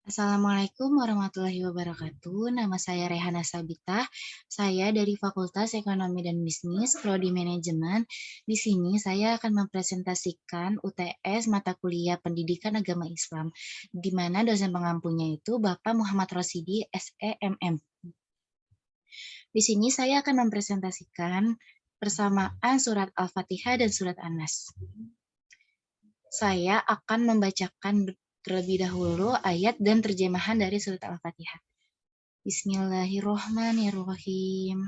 Assalamualaikum warahmatullahi wabarakatuh. Nama saya Rehana Sabita. Saya dari Fakultas Ekonomi dan Bisnis, Prodi Manajemen. Di sini saya akan mempresentasikan UTS mata kuliah Pendidikan Agama Islam, di mana dosen pengampunya itu Bapak Muhammad Rosidi, SEMM. Di sini saya akan mempresentasikan persamaan surat Al-Fatihah dan surat An-Nas. Saya akan membacakan terlebih dahulu ayat dan terjemahan dari surat Al-Fatihah. Bismillahirrohmanirrohim.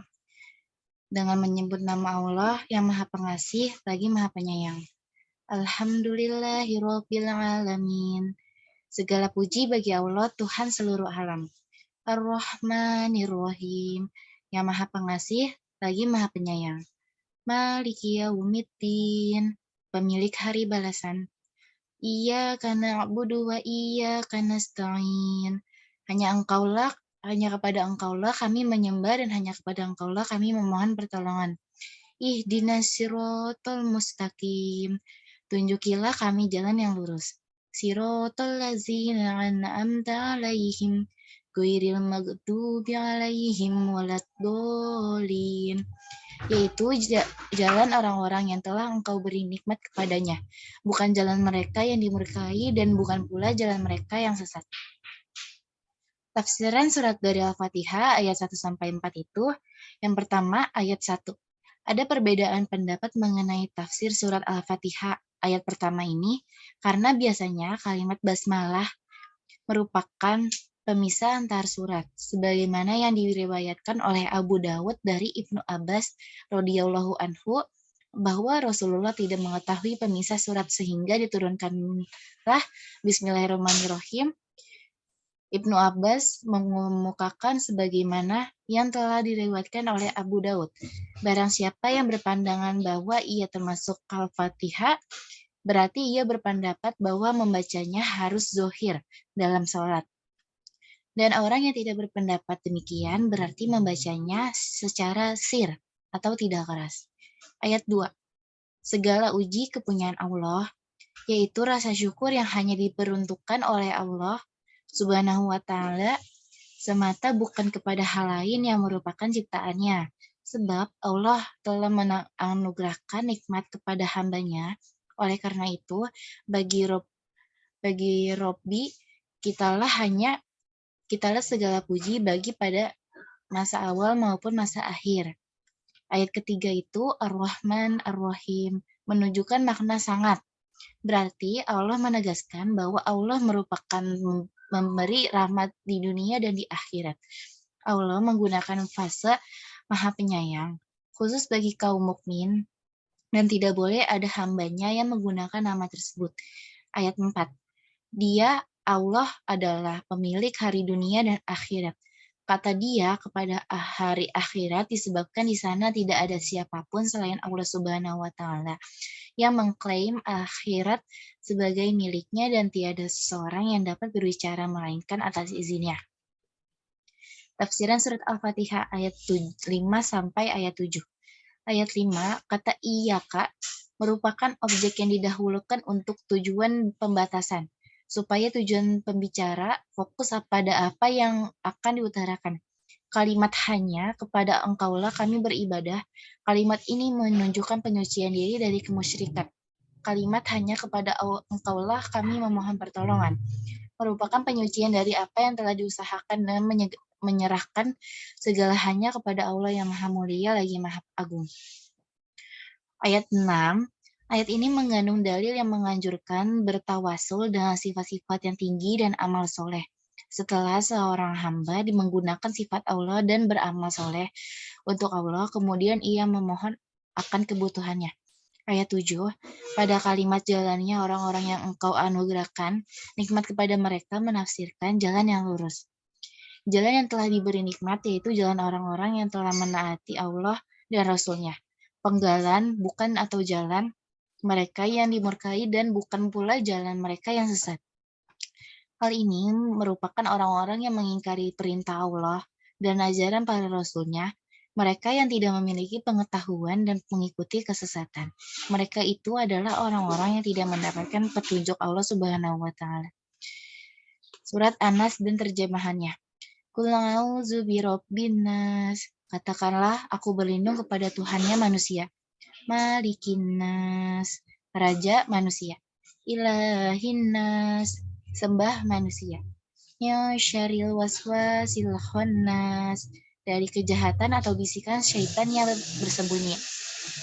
Dengan menyebut nama Allah yang Maha Pengasih lagi Maha Penyayang. Alhamdulillahirrabbilalamin. Segala puji bagi Allah Tuhan seluruh alam. Ar-Rahmanirrohim. Yang Maha Pengasih lagi Maha Penyayang. Maliki yaumiddin. Pemilik hari balasan. Iyyaka na'budu wa iyyaka nasta'in. Hanya kepada Engkaulah kami menyembah dan hanya kepada Engkaulah kami memohon pertolongan. Ihdinas siratal mustaqim. Tunjukilah kami jalan yang lurus. Siratal ladzina an'amta 'alaihim ghairil maghdubi 'alaihim waladdallin. Yaitu jalan orang-orang yang telah Engkau beri nikmat kepadanya, bukan jalan mereka yang dimurkai dan bukan pula jalan mereka yang sesat. Tafsiran surat dari Al-Fatihah ayat 1-4 itu, yang pertama ayat 1. Ada perbedaan pendapat mengenai tafsir surat Al-Fatihah ayat pertama ini, karena biasanya kalimat basmalah merupakan pemisah antar surat, sebagaimana yang diriwayatkan oleh Abu Dawud dari Ibnu Abbas radhiyallahu anhu, bahwa Rasulullah tidak mengetahui pemisah surat sehingga diturunkanlah Bismillahirrahmanirrahim. Ibnu Abbas mengemukakan sebagaimana yang telah diriwayatkan oleh Abu Daud. Barang siapa yang berpandangan bahwa ia termasuk Al-Fatihah, berarti ia berpendapat bahwa membacanya harus zohir dalam sholat. Dan orang yang tidak berpendapat demikian berarti membacanya secara sir atau tidak keras. Ayat 2. Segala uji kepunyaan Allah, yaitu rasa syukur yang hanya diperuntukkan oleh Allah Subhanahu wa Ta'ala semata, bukan kepada hal lain yang merupakan ciptaannya. Sebab Allah telah menganugerahkan nikmat kepada hambanya. Oleh karena itu, bagi Robbi, kitalah segala puji bagi pada masa awal maupun masa akhir. Ayat ketiga itu Ar-Rahman Ar-Rahim, menunjukkan makna sangat. Berarti Allah menegaskan bahwa Allah merupakan memberi rahmat di dunia dan di akhirat. Allah menggunakan fase Maha Penyayang khusus bagi kaum mukmin dan tidak boleh ada hambanya yang menggunakan nama tersebut. Ayat 4. Dia Allah adalah pemilik hari dunia dan akhirat. Kata dia kepada hari akhirat disebabkan di sana tidak ada siapapun selain Allah Subhanahu wa Ta'ala yang mengklaim akhirat sebagai miliknya dan tiada seseorang yang dapat berbicara melainkan atas izinnya. Tafsiran surat Al-Fatihah ayat 5 sampai ayat 7. Ayat 5, kata iyyaka merupakan objek yang didahulukan untuk tujuan pembatasan, supaya tujuan pembicara fokus pada apa yang akan diutarakan. Kalimat hanya kepada Engkaulah kami beribadah. Kalimat ini menunjukkan penyucian diri dari kemusyrikan. Kalimat hanya kepada Engkaulah kami memohon pertolongan merupakan penyucian dari apa yang telah diusahakan dan menyerahkan segala hanya kepada Allah yang Maha Mulia lagi Maha Agung. Ayat 6. Ayat ini mengandung dalil yang menganjurkan bertawasul dengan sifat-sifat yang tinggi dan amal soleh. Setelah seorang hamba menggunakan sifat Allah dan beramal soleh untuk Allah, kemudian ia memohon akan kebutuhannya. Ayat 7, pada kalimat jalannya orang-orang yang Engkau anugerahkan, nikmat kepada mereka menafsirkan jalan yang lurus. Jalan yang telah diberi nikmat yaitu jalan orang-orang yang telah menaati Allah dan Rasul-Nya. Penggalan bukan atau jalan mereka yang dimurkai dan bukan pula jalan mereka yang sesat. Hal ini merupakan orang-orang yang mengingkari perintah Allah dan ajaran para Rasul-Nya, mereka yang tidak memiliki pengetahuan dan mengikuti kesesatan. Mereka itu adalah orang-orang yang tidak mendapatkan petunjuk Allah Subhanahu wa Ta'ala. Surat An-Nas dan terjemahannya. Qul a'udzu birabbin nas. Katakanlah, aku berlindung kepada Tuhannya manusia. Malikin nas, raja manusia. Ilahin nas, sembah manusia. Ya syaril waswasil khannas, dari kejahatan atau bisikan syaitan yang bersembunyi.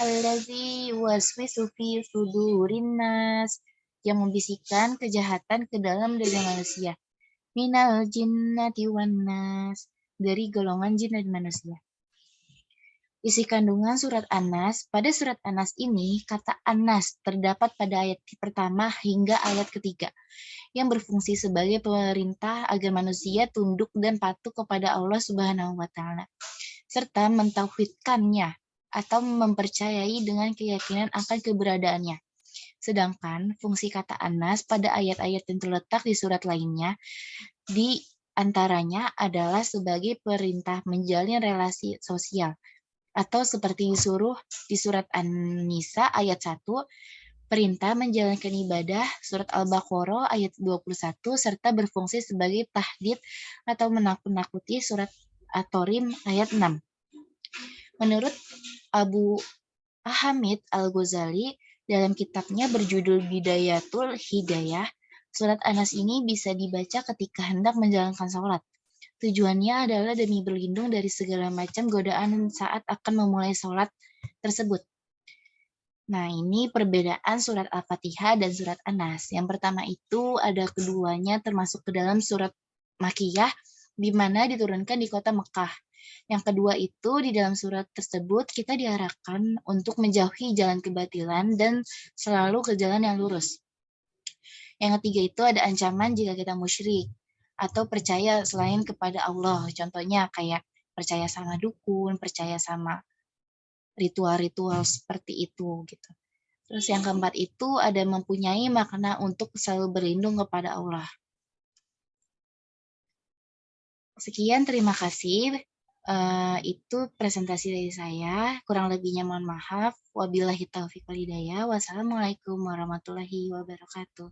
Allazi waswisu fi sudurin nas, yang membisikkan kejahatan ke dalam dada manusia. Minal jinnati wan nas, dari golongan jin dan manusia. Isi kandungan surat An-Nas. Pada surat An-Nas ini, kata An-Nas terdapat pada ayat pertama hingga ayat ketiga, yang berfungsi sebagai perintah agar manusia tunduk dan patuh kepada Allah Subhanahu wa Ta'ala, serta mentauhidkannya atau mempercayai dengan keyakinan akan keberadaannya. Sedangkan fungsi kata An-Nas pada ayat-ayat yang terletak di surat lainnya, di antaranya adalah sebagai perintah menjalin relasi sosial, atau seperti disuruh di surat An-Nisa ayat 1, perintah menjalankan ibadah, surat Al-Baqarah ayat 21, serta berfungsi sebagai tahdid atau menakut-nakuti, surat At-Tarim ayat 6. Menurut Abu Hamid Al-Ghazali, dalam kitabnya berjudul Bidayatul Hidayah, surat An-Nas ini bisa dibaca ketika hendak menjalankan sholat. Tujuannya adalah demi berlindung dari segala macam godaan saat akan memulai sholat tersebut. Nah, ini perbedaan surat Al-Fatihah dan surat An-Nas. Yang pertama itu ada keduanya termasuk ke dalam surat Makkiyah, di mana diturunkan di kota Mekah. Yang kedua itu di dalam surat tersebut kita diarahkan untuk menjauhi jalan kebatilan dan selalu ke jalan yang lurus. Yang ketiga itu ada ancaman jika kita musyrik atau percaya selain kepada Allah. Contohnya kayak percaya sama dukun, percaya sama ritual-ritual seperti itu gitu. Terus yang keempat itu ada mempunyai makna untuk selalu berlindung kepada Allah. Sekian, terima kasih. Itu presentasi dari saya. Kurang lebihnya mohon maaf. Wabillahi taufiq wal hidayah. Wassalamualaikum warahmatullahi wabarakatuh.